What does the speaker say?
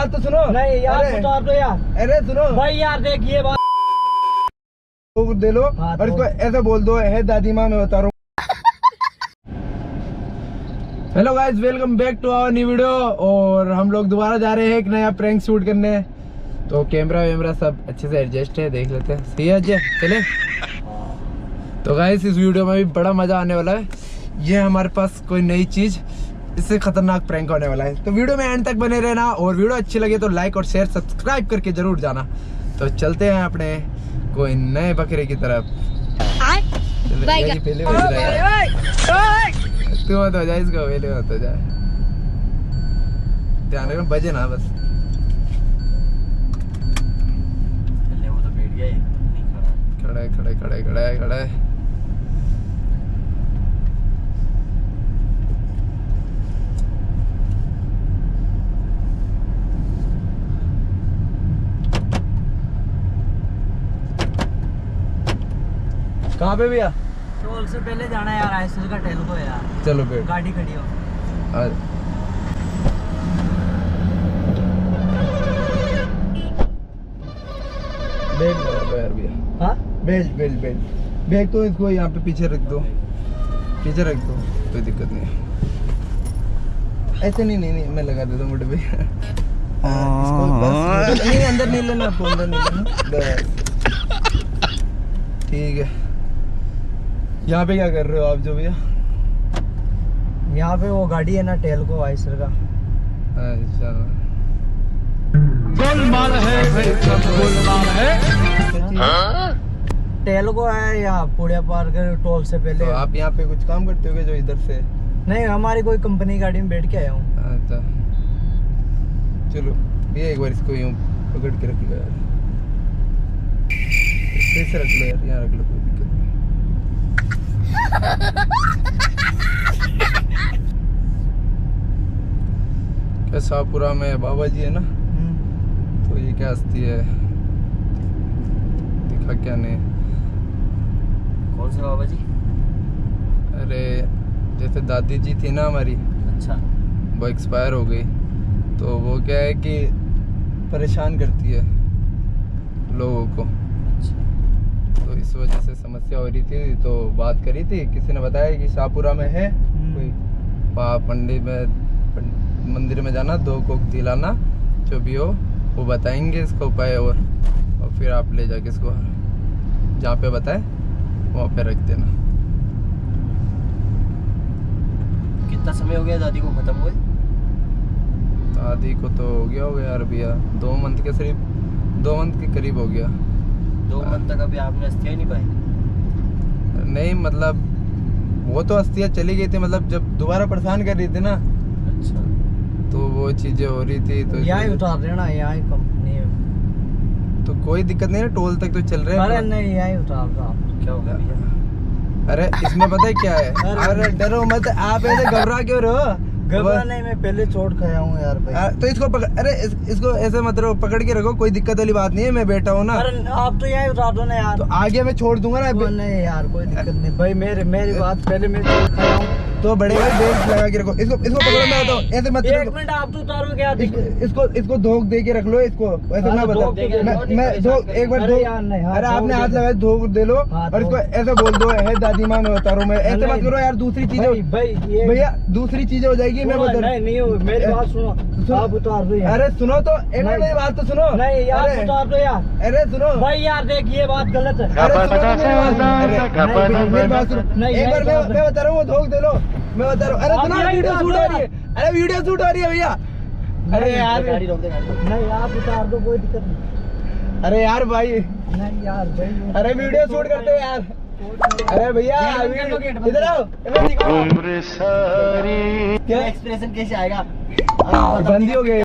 बात तो सुनो। नहीं यार उतार दो यार। अरे सुनो भाई यार देखिए बात दे लो और इसको ऐसे बोल दो, है दादी माँ मैं बता रहा हूँ। Hello guys, welcome back to our new video. और हम लोग दोबारा जा रहे हैं एक नया प्रैंक शूट करने। तो कैमरा वैमरा सब अच्छे से एडजस्ट है, देख लेते हैं। सही है अजय, चले। तो गाइस इस वीडियो में भी बड़ा मजा आने वाला है। ये हमारे पास कोई नई चीज, इससे खतरनाक प्रैंक होने वाला है। तो वीडियो में एंड तक बने रहना और वीडियो अच्छी लगे तो लाइक और शेयर सब्सक्राइब करके जरूर जाना। तो चलते हैं अपने कोई नए बकरे की तरफ। पहले तू मत हो जाए, इसको पहले मत हो जाए। ध्यान रखना बजे ना बस। वो तो बैठ गया, खड़ा खड़े खड़े खड़े खड़े। कहाँ पे भैया? टोल से पहले जाना है यार, आइसर का टेल को यार। चलो बैठ, गाड़ी खड़ी हो। बैग लगा यार भैया। हाँ बेल्ट बेल्ट बेल्ट बैग तो इसको यहाँ पे पीछे रख दो, पीछे रख दो, कोई दिक्कत नहीं है। ऐसे नहीं नहीं नहीं मैं लगा देता हूँ मोटे भैया। इसको बस नहीं, अंदर नहीं लेना आपको, अंदर नहीं लेना बस। ठीक है। यहाँ पे क्या कर रहे हो आप जो भैया? यहाँ पे वो गाड़ी है ना टेल को आइसर का। अच्छा गोलमाल है भाई, सब गोलमाल है। टेल को है या पुड़िया पार कर टोल से पहले। तो आप यहाँ पे कुछ काम करते हो जो इधर से? नहीं, हमारी कोई कंपनी गाड़ी में बैठ के आया हूँ। अच्छा चलो भैया, एक बार इसको यूँ पकड़ के रख लो यार, इससे रख लो यार, यहाँ रख लो, कोई दिक्कत नहीं। क्या शाहपुरा में बाबा जी है ना, तो ये क्या हस्ती है, दिखा क्या नहीं? कौन से बाबा जी? अरे जैसे दादी जी थी ना हमारी, अच्छा, वो एक्सपायर हो गई, तो वो क्या है कि परेशान करती है लोगों को। तो इस वजह से समस्या हो रही थी, तो बात करी थी, किसी ने बताया कि शाहपुरा में है कोई पंडित में, मंदिर में जाना, 2 कोक दिलाना, जो भी हो वो बताएंगे इसका उपाय। और फिर आप ले जाके इसको जहाँ पे बताए वहाँ पे रख देना। कितना समय हो गया दादी को खत्म हुए? दादी को तो हो गया होगा यार भैया 2 मंथ के करीब, 2 मंथ के करीब हो गया। 2 मंथ तक अभी आपने अस्थियाँ नहीं पाई? नहीं मतलब वो तो अस्थियाँ चली गई थी, मतलब जब दोबारा परेशान कर रही थी ना, अच्छा, तो वो चीजें हो रही थी। तो यहाँ ही उतार देना, यहाँ ही कंपनी है। तो कोई दिक्कत नहीं है, टोल तक तो चल रहे हैं। अरे नहीं, यहाँ ही उतार दो। क्या हो गया भैया? अरे इसमें पता है क्या है? अरे डरो मत, आप ऐसे घबरा क्यों रहे हो? घबरा नहीं, मैं पहले चोट खाया हूँ यार भाई। तो इसको पकड़, अरे इसको ऐसे मत रहो, पकड़ के रखो, कोई दिक्कत वाली बात नहीं है, मैं बैठा हूँ ना। अरे आप तो यहाँ उतार दो ना यार। तो आगे मैं छोड़ दूंगा ना। नहीं यार कोई दिक्कत नहीं भाई, मेरी बात पहले मैं चोट खाया हूँ। तो बड़े भाई बेल्ट लगा के रखो, इसको पकड़ो, मैं बताऊँ ऐसे मत। एक मिनट, आप तो उतारो क्या? इसको धोख दे के रख लो, इसको ऐसे मैं बताऊँ, मैं धोख एक बार धोख। अरे आपने हाथ लगाया, धोख दे लो और इसको ऐसे बोल दो, है दादी माँ मैं बता रहा हूँ। मैं ऐसे मत करो यार, दूसरी चीजें भैया, दूसरी चीजें हो जाएगी। मैं बता नहीं, मेरी बात सुनो, आप उतार दो यार। अरे सुनो तो एक मिनट, मेरी बात तो सुनो। नहीं यार उतार दो यार। अरे सुनो भाई यार देखिए बात गलत है। अरे मेरी बात सुनो, एक बार मैं बता रहा हूँ, वो धोख दे लो, मैं बता रहा हूँ। अरे सुनो, वीडियो शूट हो रही है, अरे वीडियो शूट हो रही है भैया। अरे यार नहीं, आप उतार दो, कोई दिक्कत नहीं। अरे यार भाई, नहीं यार भाई, अरे वीडियो शूट करते हैं यार। अरे भैया इधर आओ, क्या एक्सप्रेशन कैसे आएगा? बंदी हो गई।